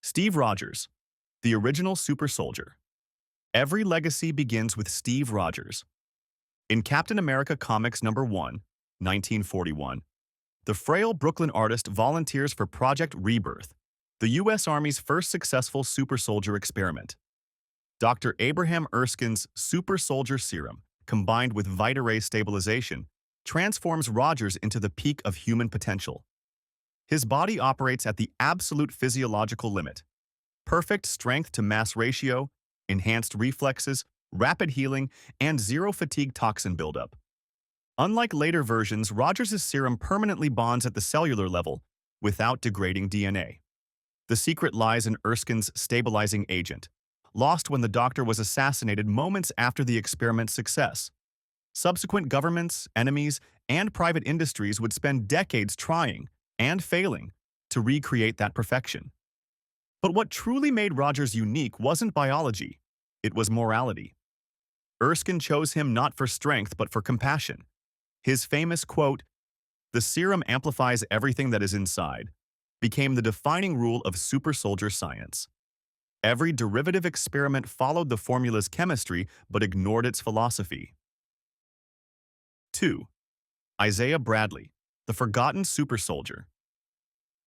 Steve Rogers, the original super soldier. Every legacy begins with Steve Rogers. In Captain America Comics #1, 1941, the frail Brooklyn artist volunteers for Project Rebirth, the U.S. Army's first successful super soldier experiment. Dr. Abraham Erskine's Super-Soldier Serum, combined with Vita-Ray stabilization, transforms Rogers into the peak of human potential. His body operates at the absolute physiological limit. Perfect strength-to-mass ratio, enhanced reflexes, rapid healing, and zero fatigue toxin buildup. Unlike later versions, Rogers' serum permanently bonds at the cellular level without degrading DNA. The secret lies in Erskine's stabilizing agent, lost when the doctor was assassinated moments after the experiment's success. Subsequent governments, enemies, and private industries would spend decades trying and failing to recreate that perfection. But what truly made Rogers unique wasn't biology, it was morality. Erskine chose him not for strength but for compassion. His famous quote, "The serum amplifies everything that is inside," became the defining rule of super-soldier science. Every derivative experiment followed the formula's chemistry but ignored its philosophy. 2. Isaiah Bradley, the forgotten super-soldier.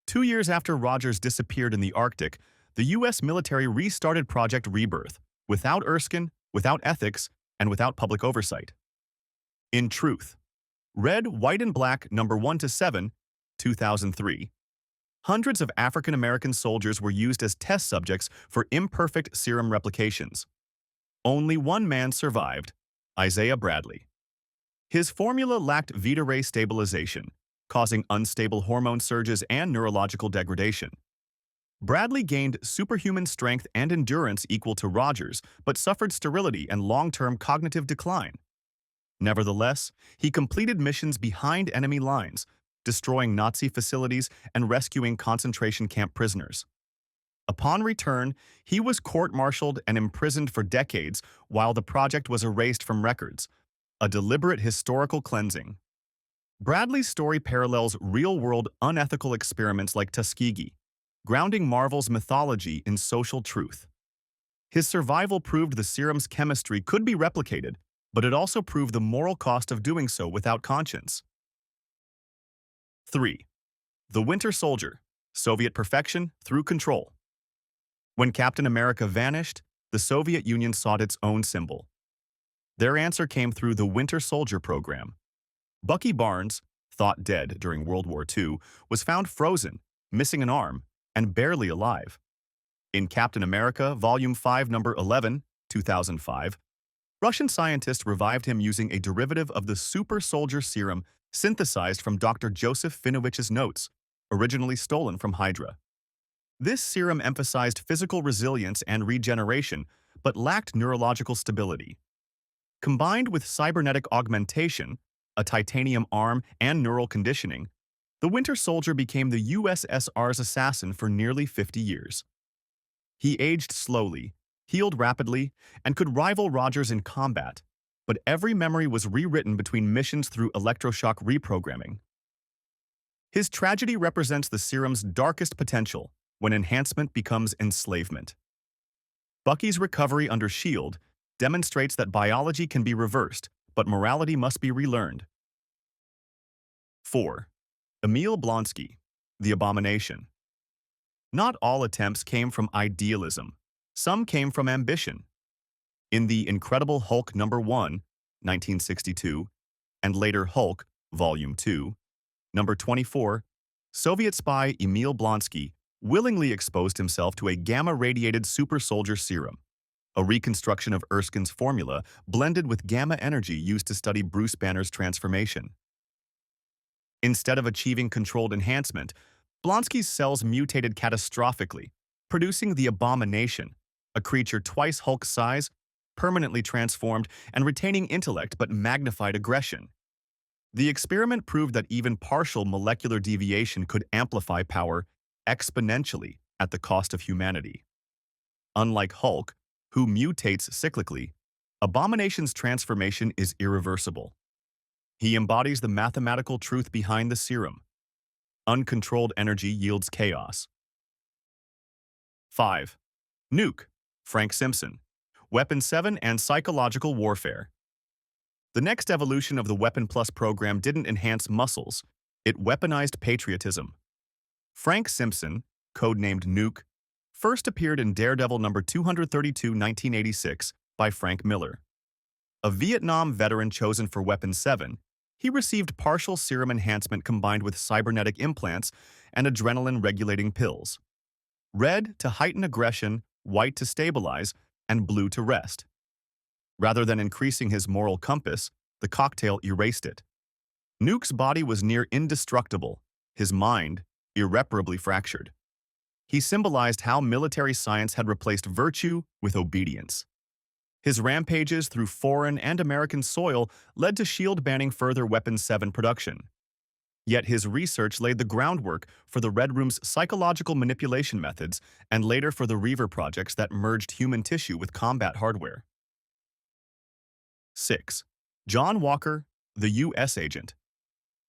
2 years after Rogers disappeared in the Arctic, the U.S. military restarted Project Rebirth, without Erskine, without ethics, and without public oversight. In truth, Red, White, and Black #1-7, 2003. Hundreds of African-American soldiers were used as test subjects for imperfect serum replications. Only one man survived, Isaiah Bradley. His formula lacked Vita-Ray stabilization, causing unstable hormone surges and neurological degradation. Bradley gained superhuman strength and endurance equal to Rogers, but suffered sterility and long-term cognitive decline. Nevertheless, he completed missions behind enemy lines, destroying Nazi facilities and rescuing concentration camp prisoners. Upon return, he was court-martialed and imprisoned for decades while the project was erased from records, a deliberate historical cleansing. Bradley's story parallels real-world unethical experiments like Tuskegee, grounding Marvel's mythology in social truth. His survival proved the serum's chemistry could be replicated, but it also proved the moral cost of doing so without conscience. 3. The Winter Soldier, Soviet perfection through control. When Captain America vanished, the Soviet Union sought its own symbol. Their answer came through the Winter Soldier program. Bucky Barnes, thought dead during World War II, was found frozen, missing an arm, and barely alive. In Captain America, Volume 5, Number 11, 2005, Russian scientists revived him using a derivative of the super-soldier serum synthesized from Dr. Joseph Finovich's notes, originally stolen from Hydra. This serum emphasized physical resilience and regeneration, but lacked neurological stability. Combined with cybernetic augmentation, a titanium arm, and neural conditioning, the Winter Soldier became the USSR's assassin for nearly 50 years. He aged slowly, healed rapidly, and could rival Rogers in combat, but every memory was rewritten between missions through electroshock reprogramming. His tragedy represents the serum's darkest potential, when enhancement becomes enslavement. Bucky's recovery under S.H.I.E.L.D. demonstrates that biology can be reversed, but morality must be relearned. 4. Emil Blonsky, the Abomination. Not all attempts came from idealism. Some came from ambition. In The Incredible Hulk #1, 1962, and later Hulk, Volume 2, Number 24, Soviet spy Emil Blonsky willingly exposed himself to a gamma-radiated super-soldier serum, a reconstruction of Erskine's formula blended with gamma energy used to study Bruce Banner's transformation. Instead of achieving controlled enhancement, Blonsky's cells mutated catastrophically, producing the Abomination, a creature twice Hulk's size, permanently transformed and retaining intellect but magnified aggression. The experiment proved that even partial molecular deviation could amplify power exponentially at the cost of humanity. Unlike Hulk, who mutates cyclically, Abomination's transformation is irreversible. He embodies the mathematical truth behind the serum. Uncontrolled energy yields chaos. 5. Nuke, Frank Simpson. Weapon 7 and psychological warfare. The next evolution of the Weapon Plus program didn't enhance muscles, it weaponized patriotism. Frank Simpson, codenamed Nuke, first appeared in Daredevil number 232, 1986, by Frank Miller. A Vietnam veteran chosen for Weapon 7, he received partial serum enhancement combined with cybernetic implants and adrenaline-regulating pills. Red to heighten aggression, white to stabilize, and blue to rest. Rather than increasing his moral compass, the cocktail erased it. Nuke's body was near indestructible, his mind irreparably fractured. He symbolized how military science had replaced virtue with obedience. His rampages through foreign and American soil led to SHIELD banning further Weapon 7 production. Yet his research laid the groundwork for the Red Room's psychological manipulation methods and later for the Reaver projects that merged human tissue with combat hardware. 6. John Walker, the U.S. agent.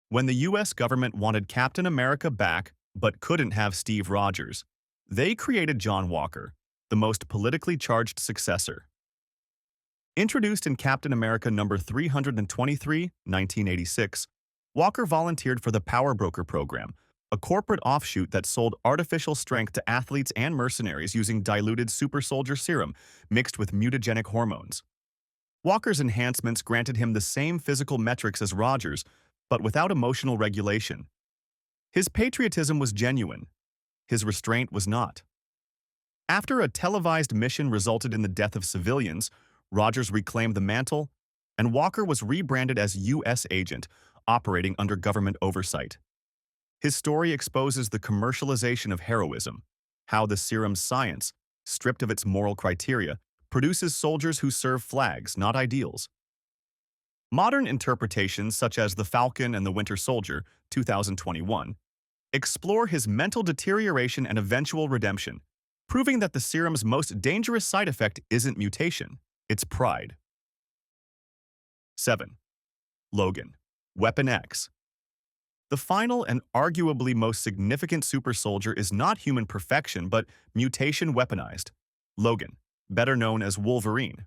When the U.S. government wanted Captain America back but couldn't have Steve Rogers, they created John Walker, the most politically charged successor. Introduced in Captain America number 323, 1986, Walker volunteered for the Power Broker program, a corporate offshoot that sold artificial strength to athletes and mercenaries using diluted Super-Soldier serum mixed with mutagenic hormones. Walker's enhancements granted him the same physical metrics as Rogers, but without emotional regulation. His patriotism was genuine. His restraint was not. After a televised mission resulted in the death of civilians, Rogers reclaimed the mantle, and Walker was rebranded as U.S. agent, operating under government oversight. His story exposes the commercialization of heroism, how the serum's science, stripped of its moral criteria, produces soldiers who serve flags, not ideals. Modern interpretations such as The Falcon and the Winter Soldier, 2021, explore his mental deterioration and eventual redemption, proving that the serum's most dangerous side effect isn't mutation, it's pride. 7. Logan, Weapon X. The final and arguably most significant super-soldier is not human perfection but mutation weaponized. Logan, better known as Wolverine.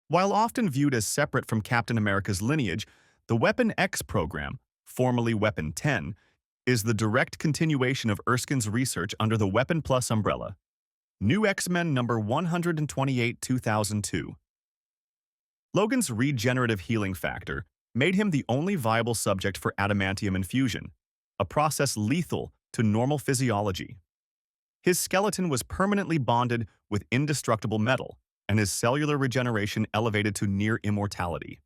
While often viewed as separate from Captain America's lineage, the Weapon X program, formerly Weapon 10, is the direct continuation of Erskine's research under the Weapon Plus umbrella. New X-Men number 128, 2002. Logan's regenerative healing factor made him the only viable subject for adamantium infusion, a process lethal to normal physiology. His skeleton was permanently bonded with indestructible metal, and his cellular regeneration elevated to near immortality.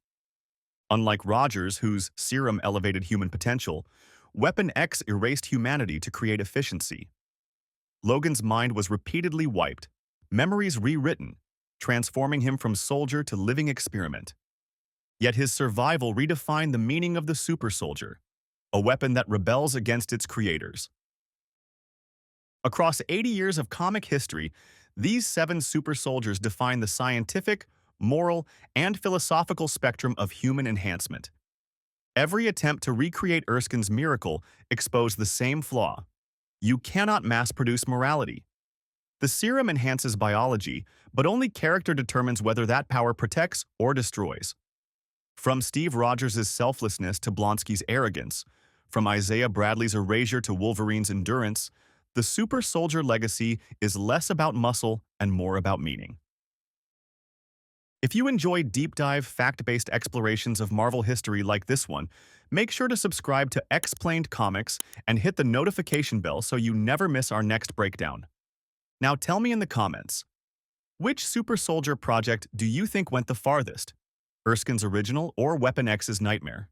Unlike Rogers, whose serum elevated human potential, Weapon X erased humanity to create efficiency. Logan's mind was repeatedly wiped, memories rewritten, transforming him from soldier to living experiment. Yet his survival redefined the meaning of the super-soldier, a weapon that rebels against its creators. Across 80 years of comic history, these 7 super-soldiers define the scientific, moral, and philosophical spectrum of human enhancement. Every attempt to recreate Erskine's miracle exposed the same flaw. You cannot mass-produce morality. The serum enhances biology, but only character determines whether that power protects or destroys. From Steve Rogers' selflessness to Blonsky's arrogance, from Isaiah Bradley's erasure to Wolverine's endurance, the super-soldier legacy is less about muscle and more about meaning. If you enjoy deep-dive, fact-based explorations of Marvel history like this one, make sure to subscribe to Explained Comics and hit the notification bell so you never miss our next breakdown. Now tell me in the comments, which super-soldier project do you think went the farthest? Erskine's original or Weapon X's nightmare?